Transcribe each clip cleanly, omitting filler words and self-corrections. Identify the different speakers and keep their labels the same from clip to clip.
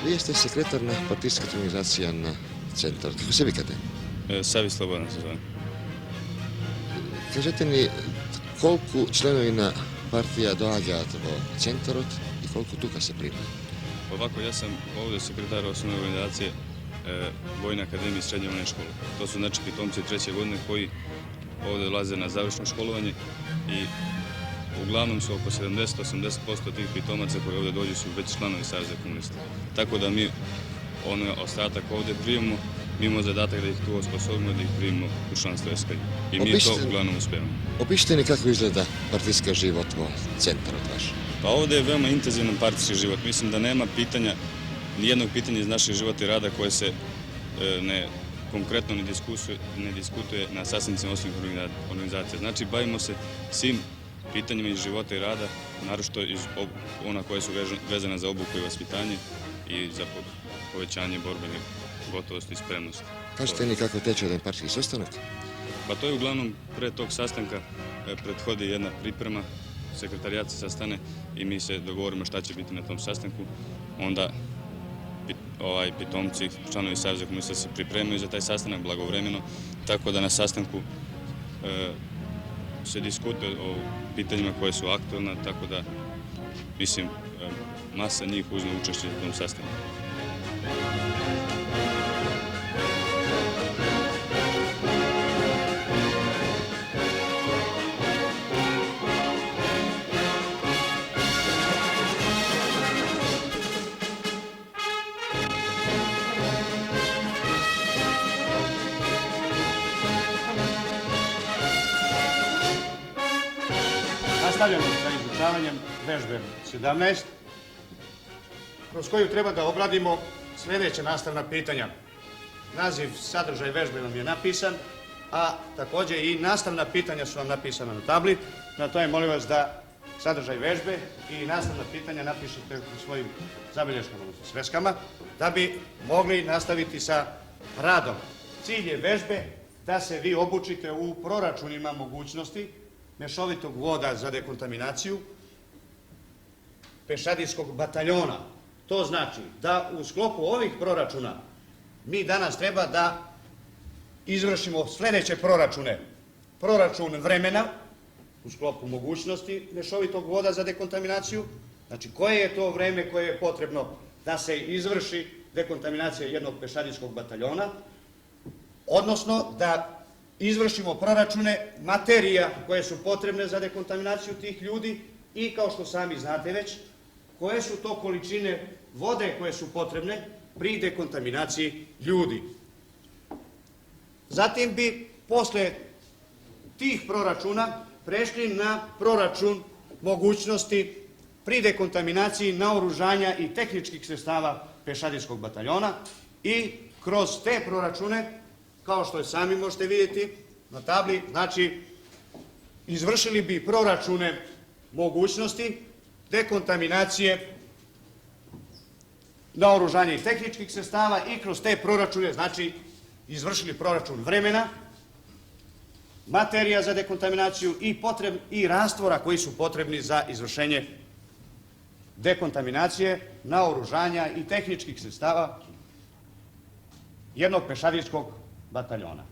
Speaker 1: Вие сте секретар на партийската организация на Център. Како се викате?
Speaker 2: Сави Слободан се зовем.
Speaker 1: Кажете ни, колку членови на партија доаѓаат во Центарот и колку тука се прима?
Speaker 2: Ovako, ja sam ovdje sekretar osnovne organizacije Vojne akademije i srednje vojne škole. To su znači pitomci treće godine koji ovdje dolaze na završno školovanje i uglavnom su oko 70-80% tih pitomaca koji ovdje dođu su već članovi Saveza komunista. Tako da mi ostatak ovdje primimo, mi imamo zadatak da ih tu osposobimo, da ih primimo u članstvo SKJ. I mi to uglavnom uspijemo.
Speaker 1: Opišite ni kako izgleda partijski život vo Centarot vaš.
Speaker 2: Pa ovdje je veoma intenzivan partijski život. Mislim da nema pitanja, nijednog pitanja iz našeg života i rada koje se konkretno ne diskutuje na sastancima osnovnih organizacija. Znači, bavimo se svim pitanjima iz života i rada, naročito iz ona koje su vezane za obuku i vaspitanje i za povećanje borbene gotovosti i spremnosti.
Speaker 1: Kažete ni kako teče jedan partijski sastanak?
Speaker 2: Pa to je uglavnom pre tog sastanka prethodi jedna priprema, sekretarijat se sastane i mi se dogovorimo šta će biti na tom sastanku. Onda pitomci, članovi Saveza komunista se pripremaju za taj sastanak blagovremeno, tako da na sastanku se diskutuje o pitanjima koje su aktualna, tako da, mislim, masa njih uzme učešće u tom sastanku.
Speaker 3: Nastavljamo sa izučavanjem vežbe 17, kroz koju treba da obradimo sljedeća nastavna pitanja. Naziv, sadržaj vežbe nam je napisan, a također i nastavna pitanja su vam napisana na tabli. Na to je molim vas da sadržaj vežbe i nastavna pitanja napišete u svojim zabilješkama, sveskama, da bi mogli nastaviti sa radom. Cilj je vežbe da se vi obučite u proračunima mogućnosti mešovitog voda za dekontaminaciju pešadijskog bataljona. To znači da u sklopu ovih proračuna mi danas treba da izvršimo sljedeće proračune. Proračun vremena u sklopu mogućnosti mešovitog voda za dekontaminaciju. Znači koje je to vreme koje je potrebno da se izvrši dekontaminacija jednog pešadijskog bataljona, odnosno da izvršimo proračune materija koje su potrebne za dekontaminaciju tih ljudi i, kao što sami znate već, koje su to količine vode koje su potrebne pri dekontaminaciji ljudi. Zatim bi posle tih proračuna prešli na proračun mogućnosti pri dekontaminaciji naoružanja i tehničkih sredstava pešadijskog bataljona i kroz te proračune, kao što sami možete vidjeti na tabli, znači izvršili bi proračune mogućnosti dekontaminacije naoružanja i tehničkih sredstava i kroz te proračune, znači izvršili proračun vremena, materija za dekontaminaciju i rastvora koji su potrebni za izvršenje dekontaminacije naoružanja i tehničkih sredstava jednog pešadijskog bataljona.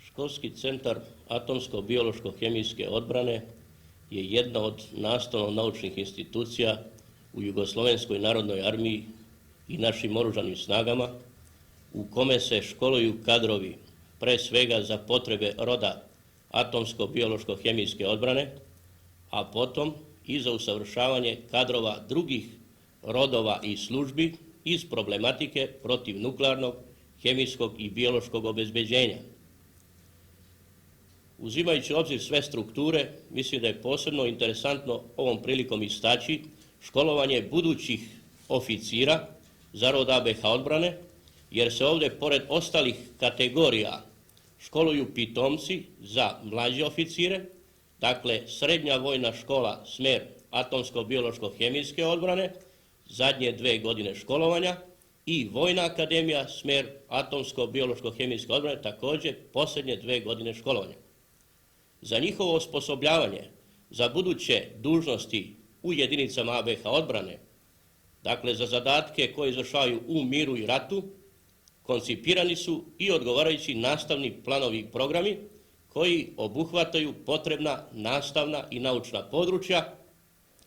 Speaker 4: Školski centar atomsko-biološko-hemijske odbrane je jedna od nastavno-naučnih institucija u Jugoslovenskoj narodnoj armiji i našim oružanim snagama, u kome se školuju kadrovi pre svega za potrebe roda atomsko-biološko-hemijske odbrane, a potom i za usavršavanje kadrova drugih rodova i službi iz problematike protiv nuklearnog, hemijskog i biološkog obezbeđenja. Uzimajući u obzir sve strukture, mislim da je posebno interesantno ovom prilikom istaći školovanje budućih oficira za rod ABH odbrane, jer se ovdje, pored ostalih kategorija školuju pitomci za mlađe oficire, dakle srednja vojna škola smer atomsko-biološko-hemijske odbrane, zadnje 2 godine školovanja, i Vojna akademija smer atomsko-biološko-hemijske odbrane, također posljednje 2 godine školovanja. Za njihovo osposobljavanje za buduće dužnosti u jedinicama ABH odbrane, dakle za zadatke koje izvršavaju u miru i ratu, koncipirani su i odgovarajući nastavni planovi i programi koji obuhvataju potrebna nastavna i naučna područja,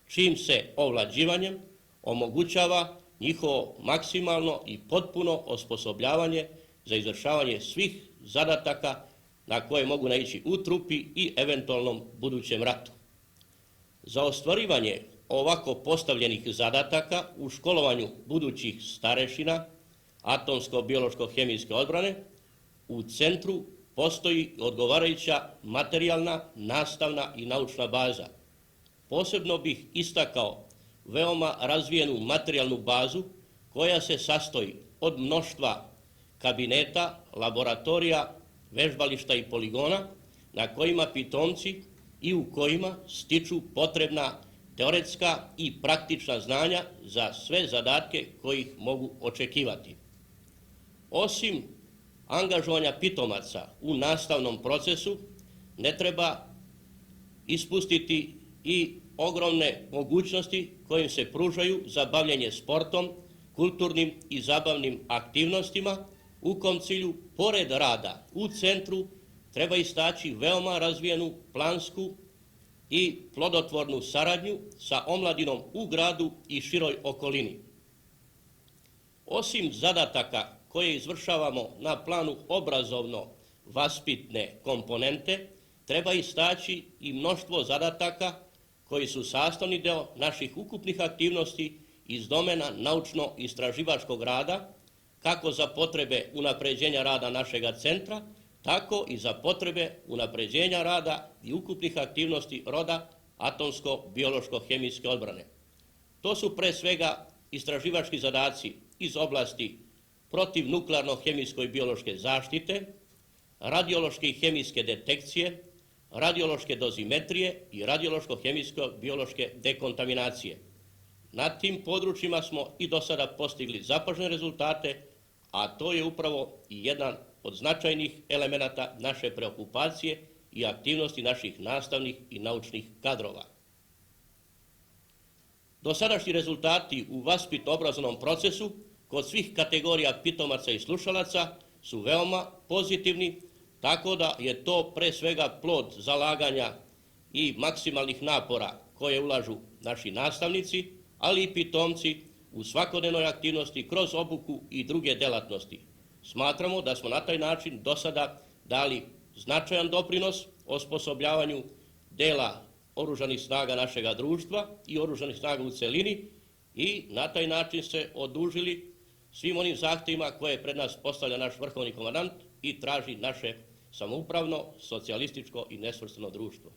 Speaker 4: čim se ovlađivanjem omogućava njihovo maksimalno i potpuno osposobljavanje za izvršavanje svih zadataka na koje mogu naići u trupi i eventualnom budućem ratu. Za ostvarivanje ovako postavljenih zadataka u školovanju budućih starešina atomsko-biološko-hemijske odbrane u centru postoji odgovarajuća materijalna, nastavna i naučna baza. Posebno bih istakao veoma razvijenu materijalnu bazu koja se sastoji od mnoštva kabineta, laboratorija, vežbališta i poligona na kojima pitomci i u kojima stiču potrebna teoretska i praktična znanja za sve zadatke kojih mogu očekivati. Osim angažovanja pitomaca u nastavnom procesu, ne treba ispustiti i ogromne mogućnosti kojim se pružaju za bavljenje sportom, kulturnim i zabavnim aktivnostima, u kom cilju, pored rada u centru, treba istaći veoma razvijenu plansku i plodotvornu saradnju sa omladinom u gradu i široj okolini. Osim zadataka koje izvršavamo na planu obrazovno-vaspitne komponente, treba istaći i mnoštvo zadataka koji su sastavni deo naših ukupnih aktivnosti iz domena naučno-istraživačkog rada, kako za potrebe unapređenja rada našega centra, tako i za potrebe unapređenja rada i ukupnih aktivnosti roda atomsko-biološko-hemijske odbrane. To su pre svega istraživački zadaci iz oblasti protivnuklearno-hemijsko i biološke zaštite, radiološke i hemijske detekcije, radiološke dozimetrije i radiološko-hemijsko-biološke dekontaminacije. Na tim područjima smo i do sada postigli zapažene rezultate, a to je upravo i jedan od značajnih elemenata naše preokupacije i aktivnosti naših nastavnih i naučnih kadrova. Dosadašnji rezultati u vaspitno-obrazovnom procesu kod svih kategorija pitomaca i slušalaca su veoma pozitivni, tako da je to pre svega plod zalaganja i maksimalnih napora koje ulažu naši nastavnici, ali i pitomci u svakodnevnoj aktivnosti kroz obuku i druge delatnosti. Smatramo da smo na taj način do sada dali značajan doprinos osposobljavanju dela oružanih snaga našega društva i oružanih snaga u celini i na taj način se odužili svim onim zahtjevima koje pred nas postavlja naš vrhovni komandant i traži naše samoupravno, socijalističko i nesvrstano društvo.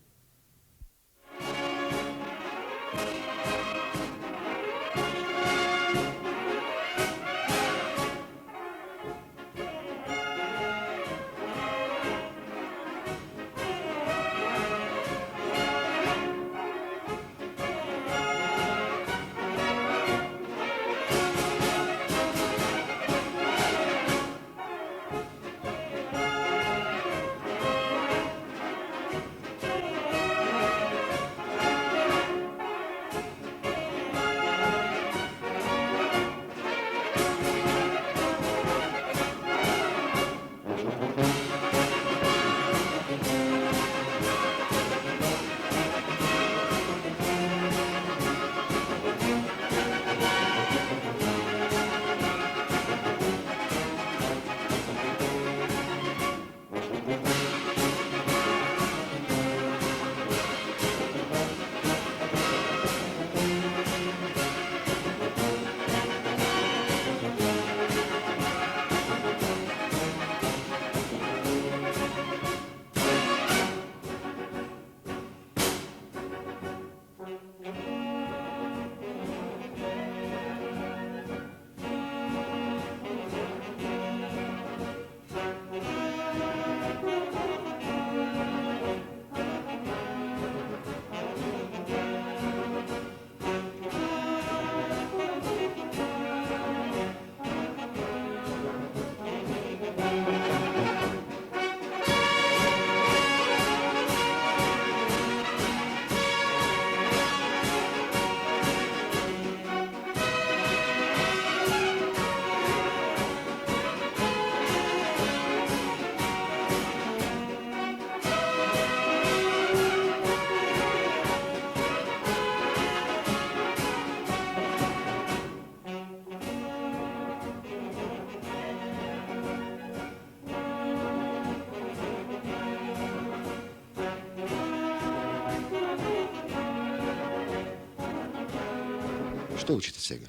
Speaker 1: Što učite svega?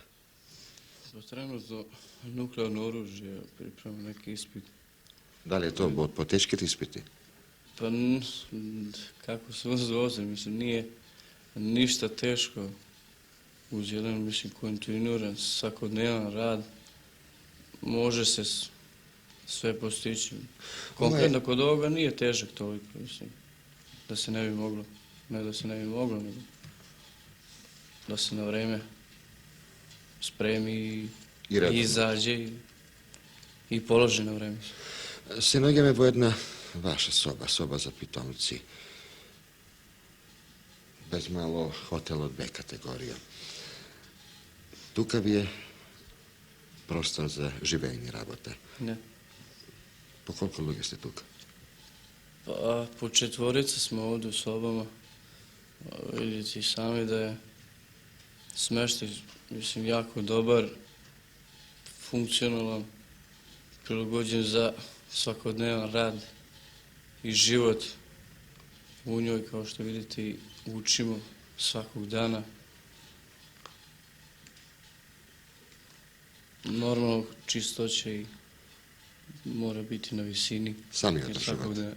Speaker 5: Pa trenutno nuklearno oružje priprema neki ispit.
Speaker 1: Da li je to po teški ispiti?
Speaker 5: Pa kako se zove, mislim, nije ništa teško uz jedan, mislim, kontinuiran svakodnevan rad. Može se sve postići. Konkretno kod ovoga nije težak toliko, mislim, da se ne bi moglo, ne da se ne bi moglo, nego da se na vreme spremi i izađe i položi na vreme.
Speaker 1: Synogiam je jedna vaša soba za pitomci. Bez malo hotel od B kategorije. Tukav je prostor za živenje rabota.
Speaker 5: Ne.
Speaker 1: Po koliko ljudi ste tukaj?
Speaker 5: Pa po četvorica smo ovdje u sobama. Vidite i sami da je smeštaj, mislim, jako dobar, funkcionalan, prilagođen za svakodnevan rad i život u njoj, kao što vidite, i učimo svakog dana. Normalno, čistoća i mora biti na visini.
Speaker 1: Sami održavate?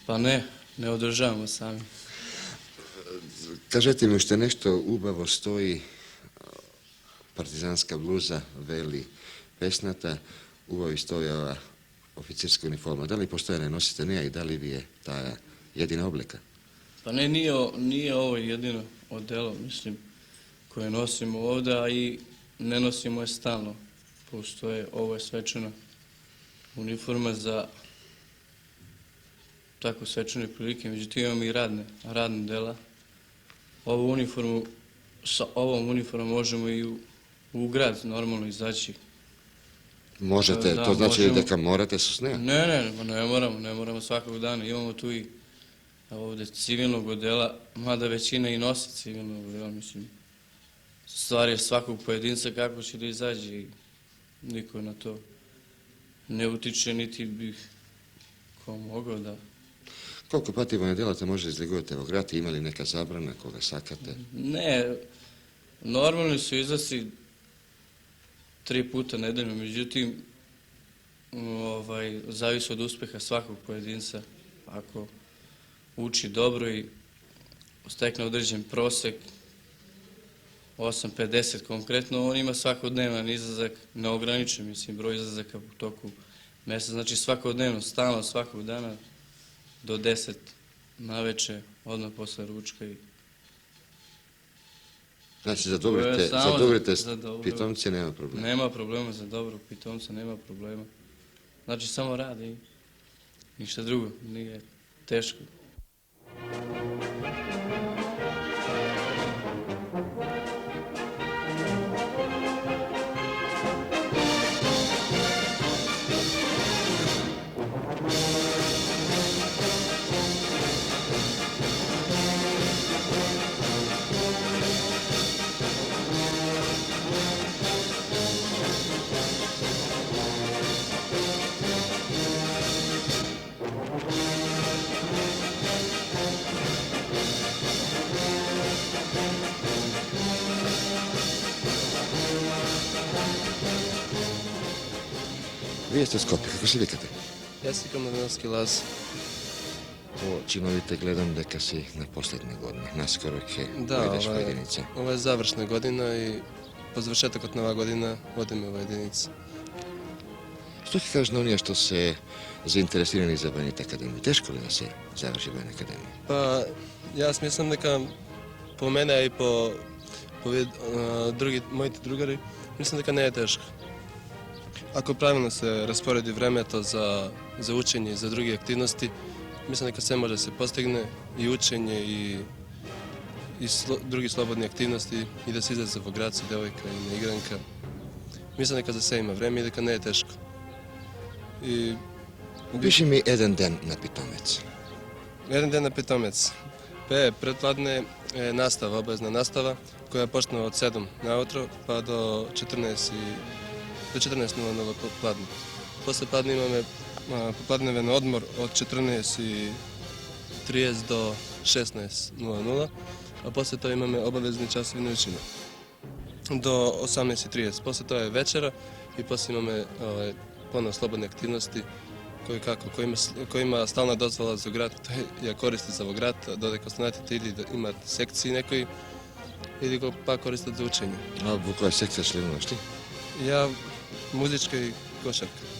Speaker 5: Pa ne održavamo sami.
Speaker 1: Kažete mi što nešto ubavo stoji, partizanska bluza, veli pesnata, ubavi stoji ova oficirska uniforma. Da li postoje ne nosite ne, i da li vi je ta jedina oblika?
Speaker 5: Pa ne, nije ovo jedino odelo, mislim, koje nosimo ovdje, a i ne nosimo je stalno. Postoje, ovo je svečana uniforma za tako svečane prilike, međutim imamo i radne dela. Sa ovom uniformom možemo i u grad normalno izaći.
Speaker 1: Možete,
Speaker 5: Da,
Speaker 1: to znači
Speaker 5: možemo.
Speaker 1: da morate su s ne?
Speaker 5: Ne moramo svakog dana. Imamo tu i ovdje civilnog odela, mada većina i nosi civilnog odela, mislim. Stvar je svakog pojedinca kako će da izađe i niko na to ne utiče, niti bih ko mogao da...
Speaker 1: Koliko pativojne djelate može izligujete u grad, ima li neka zabrana koga sakate?
Speaker 5: Ne, normalni su izlasi 3 puta nedeljno, međutim, zavisi od uspeha svakog pojedinca. Ako uči dobro i stekne određen prosek, 8-50 konkretno, on ima svakodnevan izlazak, neograničen, mislim, broj izlazaka u toku mjeseca, znači svakodnevno, stalno, svakog dana, do 10 naveče, odmah posle ručka i...
Speaker 1: Znači, zadovoljite pitomce, nema problema.
Speaker 5: Nema problema za dobro pitomca, nema problema. Znači, samo radi i ništa drugo, nije teško.
Speaker 1: Vi jeste u Skopje, kako se vikate?
Speaker 6: Ja si Komandantski Laz.
Speaker 1: Po činovite gledam deka si na posljednje godine, naskoro je ideš po jedinice.
Speaker 6: Ovo je završna godina i po završetak od nova godina vodimo u jedinicu.
Speaker 1: Što ti kažeš na onije što se zainteresirani za Vojnite akademiju? Teško li da se završi Vojna akademija?
Speaker 6: Pa ja mislim neka po mene i po moji drugari, mislim neka ne je teško. Ako pravilno se rasporedi vreme to za učenje i za druge aktivnosti, mislim neka sve može se postigne i učenje i drugi slobodne aktivnosti i da se izlazi za bograca, devojka i na igranka. Mislim neka za sve ima vreme i neka ne je teško.
Speaker 1: Opiši mi jedan dan na pitomec.
Speaker 6: Jedan dan na pitomec. Pretpladne je nastava, obavezna nastava, koja počne od 7 na utro pa do 14:00 popladne. Posle pladne imamo popladneven odmor od 14:30 do 16:00, a posle to imamo obavezni časovi učenja. do 18:30. Posle toga je večera i posle imamo ponovno slobodne aktivnosti ko ima stalna dozvola za grad, to je koristi za grad, dode ko stanatite ili da ima sekciji nekoj, ili go pa koristiti za učenje.
Speaker 1: A u koja sekcija členuješ ti?
Speaker 6: Ja muzička i košarka.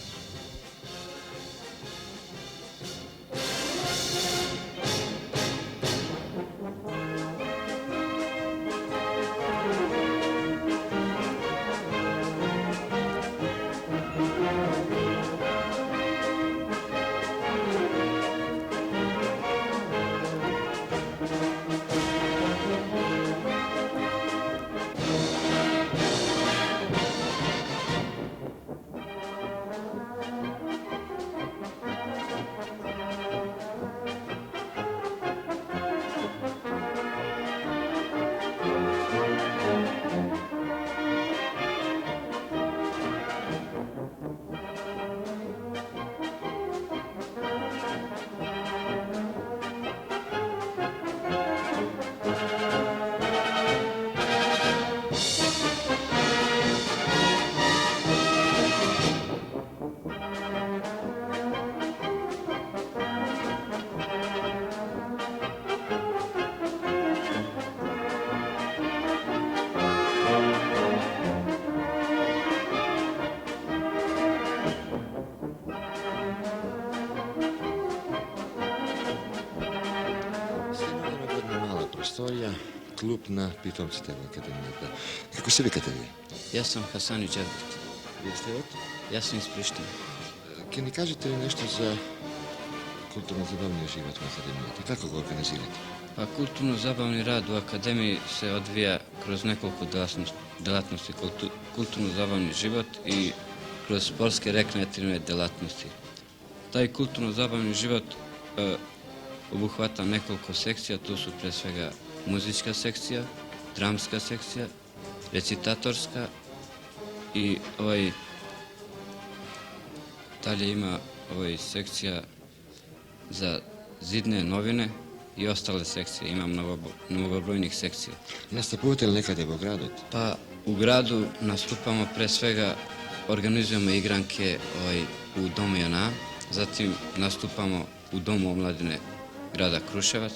Speaker 1: Prostorija, klub na Pitomcitevoj akademiji. Kako se vi Katarina?
Speaker 7: Ja sam Hasani Džabrit.
Speaker 1: Jeste od?
Speaker 7: Ja sam iz Prištine.
Speaker 1: Kaj ne kažete li nešto za kulturno-zabavni život u akademiji? Kako ga organizirate?
Speaker 7: Pa kulturno-zabavni rad u akademiji se odvija kroz nekoliko delatnosti. Kulturno-zabavni život i kroz sportske rekreativne delatnosti. Taj kulturno-zabavni život obuhvata nekoliko sekcija, to su pre svega muzička sekcija, dramska sekcija, recitatorska i dalje ima sekcija za zidne novine i ostale sekcije. Imam mnogobrojnih sekcija.
Speaker 1: Nastupujete li nekada u gradu?
Speaker 7: Pa u gradu nastupamo pre svega, organizujemo igranke u Domu JNA, zatim nastupamo u Domu omladine grada Kruševac,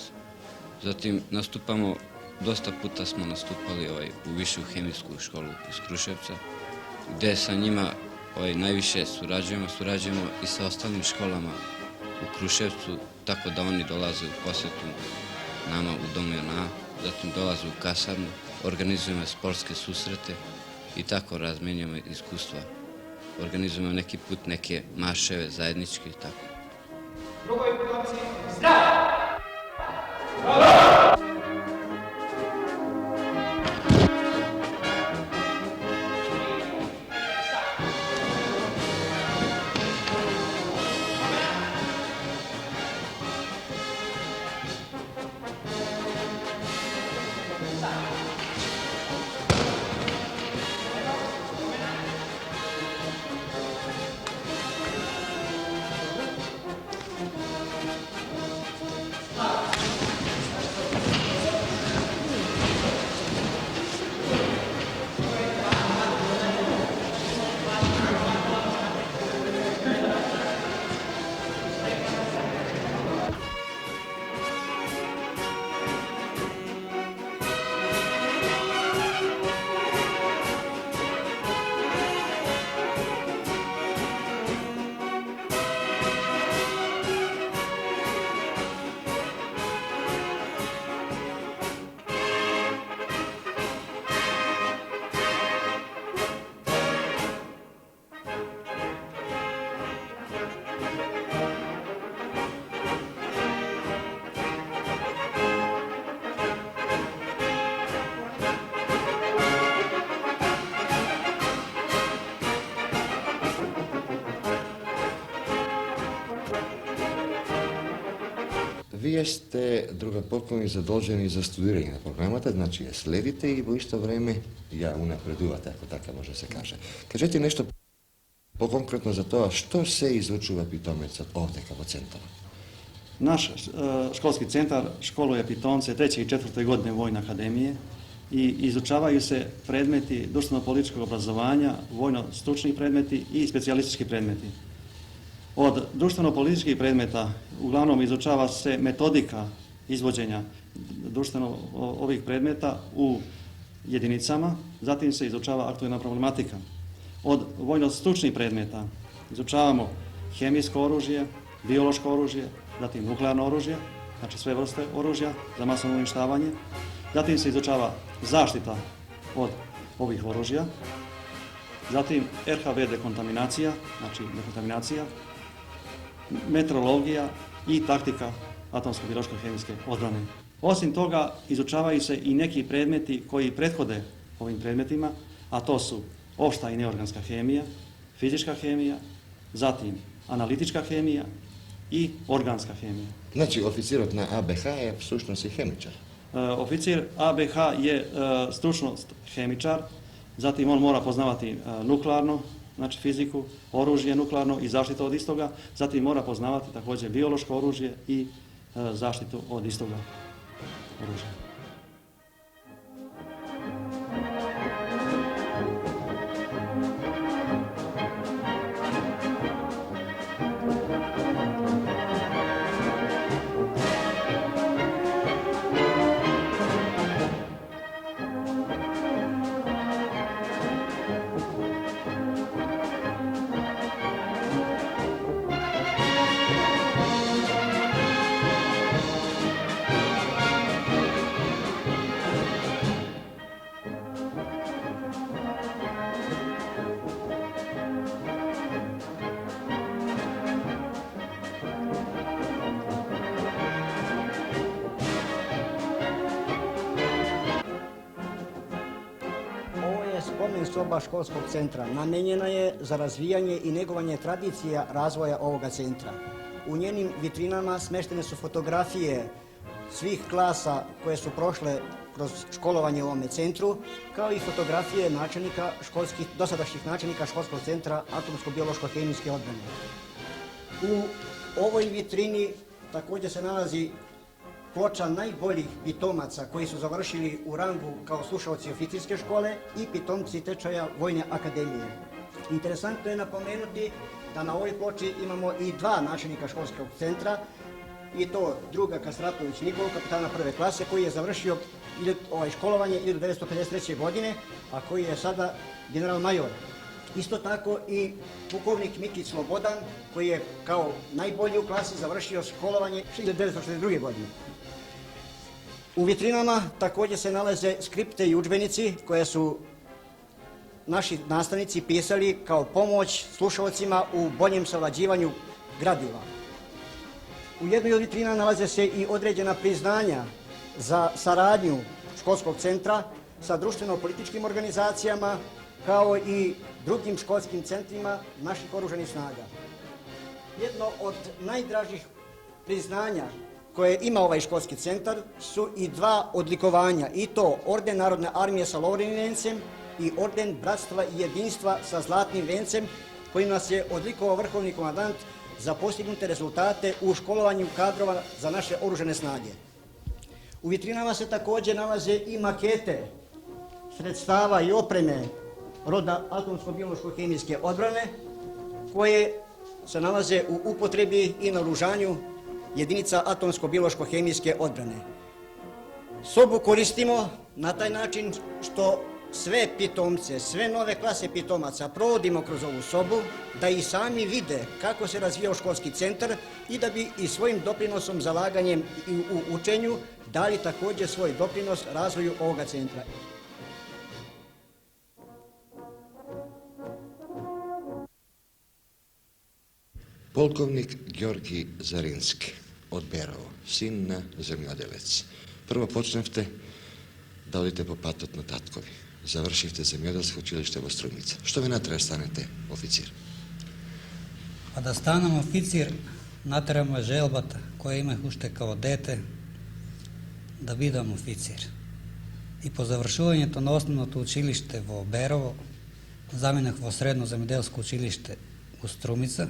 Speaker 7: zatim nastupamo, dosta puta smo nastupali u Višu hemijsku školu iz Kruševca, gde sa njima najviše surađujemo i sa ostalim školama u Kruševcu, tako da oni dolaze u posjetu nama u Domu JNA, zatim dolaze u kasarnu, organizujemo sportske susrete i tako razmenjujemo iskustva. Organizujemo neki put neke marševe zajedničke i tako.
Speaker 8: Drugoj Pitomci, zdravo!
Speaker 1: Vi jeste drugopokloni zadovoljeni za studiranje na programata, znači je sledite i u isto vreme ja unapreduvate, ako tako može se kaže. Kažete nešto pokonkretno za to, što se izučuva Pitomec ovdje kao centar?
Speaker 9: Naš školski centar školuje pitomce 3. i 4. godine Vojne akademije i izučavaju se predmeti društveno-političkog obrazovanja, vojno-stručni predmeti i specijalistički predmeti. Od društveno-političkih predmeta uglavnom izučava se metodika izvođenja društveno ovih predmeta u jedinicama, zatim se izučava aktualna problematika. Od vojno-stručnih predmeta izučavamo hemijsko oružje, biološko oružje, zatim nuklearno oružje, znači sve vrste oružja za masovno uništavanje. Zatim se izučava zaštita od ovih oružja, zatim RHV dekontaminacija, znači dekontaminacija, meteorologija i taktika atomsko-biološko-hemijske odbrane. Osim toga, izučavaju se i neki predmeti koji prethode ovim predmetima, a to su opšta i neorganska hemija, fizička hemija, zatim analitička hemija i organska hemija.
Speaker 1: Znači, oficir na ABH je stručnost i hemičar.
Speaker 9: Oficir ABH je stručnost hemičar, zatim on mora poznavati nuklearno, znači fiziku, oružje nuklearno i zaštitu od istoga, zatim mora poznavati također biološko oružje i zaštitu od istoga oružja.
Speaker 10: Spomen soba školskog centra namijenjena je za razvijanje i njegovanje tradicija razvoja ovoga centra. U njenim vitrinama smeštene su fotografije svih klasa koje su prošle kroz školovanje u ovome centru, kao i fotografije dosadašnjih načelnika školskog centra atomsko-biološko-hemijske odbrane. U ovoj vitrini također se nalazi ploča najboljih pitomaca koji su završili u rangu kao slušaoci oficirske škole i pitomci tečaja Vojne akademije. Interesantno je napomenuti da na ovoj ploči imamo i dva načelnika školskog centra, i to druga Kastratović Nikol, kapitana prve klase, koji je završio školovanje 1953. godine, a koji je sada general major. Isto tako i pukovnik Mikić Slobodan, koji je kao najbolji u klasi završio školovanje 1962. godine. U vitrinama također se nalaze skripte i udžbenici koje su naši nastavnici pisali kao pomoć slušalcima u boljem savlađivanju gradiva. U jednoj od vitrina nalaze se i određena priznanja za saradnju školskog centra sa društveno-političkim organizacijama kao i drugim školskim centrima naših oružanih snaga. Jedno od najdražih priznanja koje ima ovaj školski centar su i dva odlikovanja, i to Orden Narodne armije sa Lovrenim vencem i Orden Bratstva i jedinstva sa Zlatnim vencem, koji nas je odlikovao vrhovni komandant za postignute rezultate u školovanju kadrova za naše oružane snage. U vitrinama se također nalaze i makete sredstava i opreme roda atomsko-biološko-hemijske odbrane, koje se nalaze u upotrebi i naoružanju jedinica atomsko-biološko-hemijske odbrane. Sobu koristimo na taj način što sve pitomce, sve nove klase pitomaca provodimo kroz ovu sobu, da i sami vide kako se razvijao školski centar i da bi i svojim doprinosom, zalaganjem i u učenju dali također svoj doprinos razvoju ovoga centra.
Speaker 1: Polkovnik Georgij Zarinski od Berovo, sin na zemljodelec. Prvo počnete da odite po patot na tatkovi. Završite zemljodelsko učilište Vostrunica. Što vi natraj stanete oficir?
Speaker 11: A da stanem oficir, natraj me želbata koja ima ušte kao dete da bidam oficir. I po završavanju to na osnovno učilište vo Berovo, zamenah vo sredno zemljodelsko učilište Vostrumica,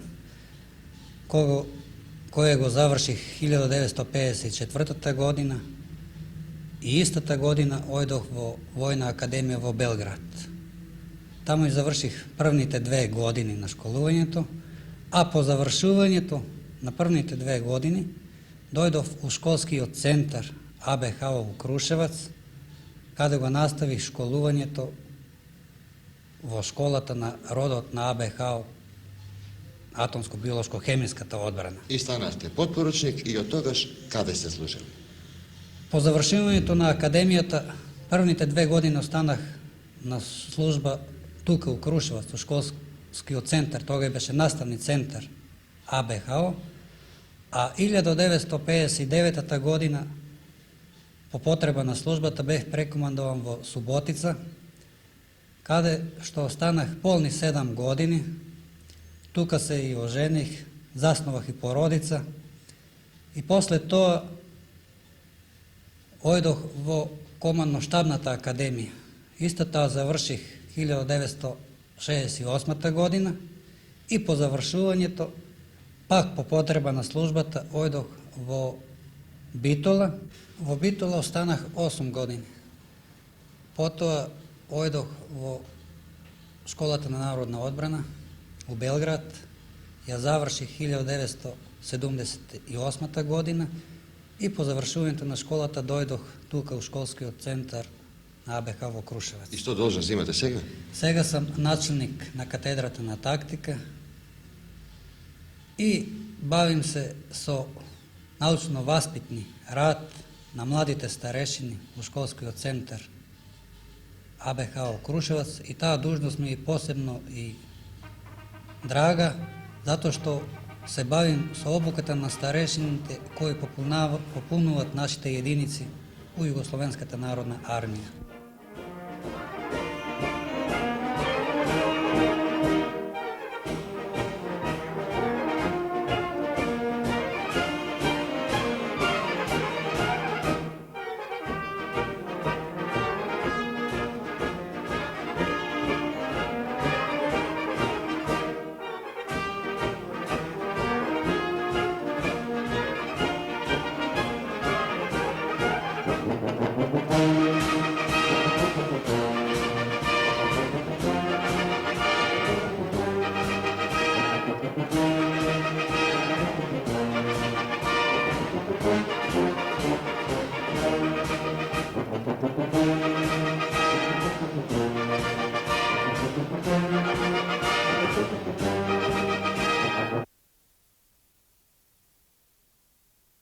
Speaker 11: koje go završi 1954. godina i ista ta godina ojdoh vo Vojna akademija vo Belgrad. Tamo i završih prvните 2 godine na školovanjeto, a po završuvanjeto na prvните 2 godine dojdov u školski centar ABH u Kruševac, kada ga nastavih školovanjeto vo školata na rodot na ABH atomsko-biološko-hemijskata odbrana.
Speaker 1: I stanahte potporučnik i od toga kada ste služili?
Speaker 11: Po završavanju na akademijata prvните 2 godine ostanah na služba tuka u Kruševac, u školski centar, toga je beše nastavni centar ABH, a 1959. godina po potreba na službata beh prekomandovan vo Subotica, kada što ostanah polni 7 godini, tuka se i oženih, zasnovah i porodica i posle to ojdoh vo komandno-štabnata akademija. Isto ta završih 1968. godina i po završuvanju to pak po potreba na službata ojdoh vo Bitola. Vo Bitola ostanah 8 godina. Potom ojdoh vo školata na narodna odbrana u Belgrad. Ja završih 1978. godina i po završuvanju na školata dojdoh tuka u školski centar na ABH vo Kruševac.
Speaker 1: I što dužnost imate сега?
Speaker 11: Сега sam načelnik na katedrata na taktika i bavim se so naučno-vaspitni rad na mladite starešini u školski centar ABH u Kruševac i ta dužnost mi je posebno i draga, zato što se bavim sa obukata na starešinite koji popunovat našite jedinici u Jugoslovenskata narodna armija.
Speaker 1: Thank you.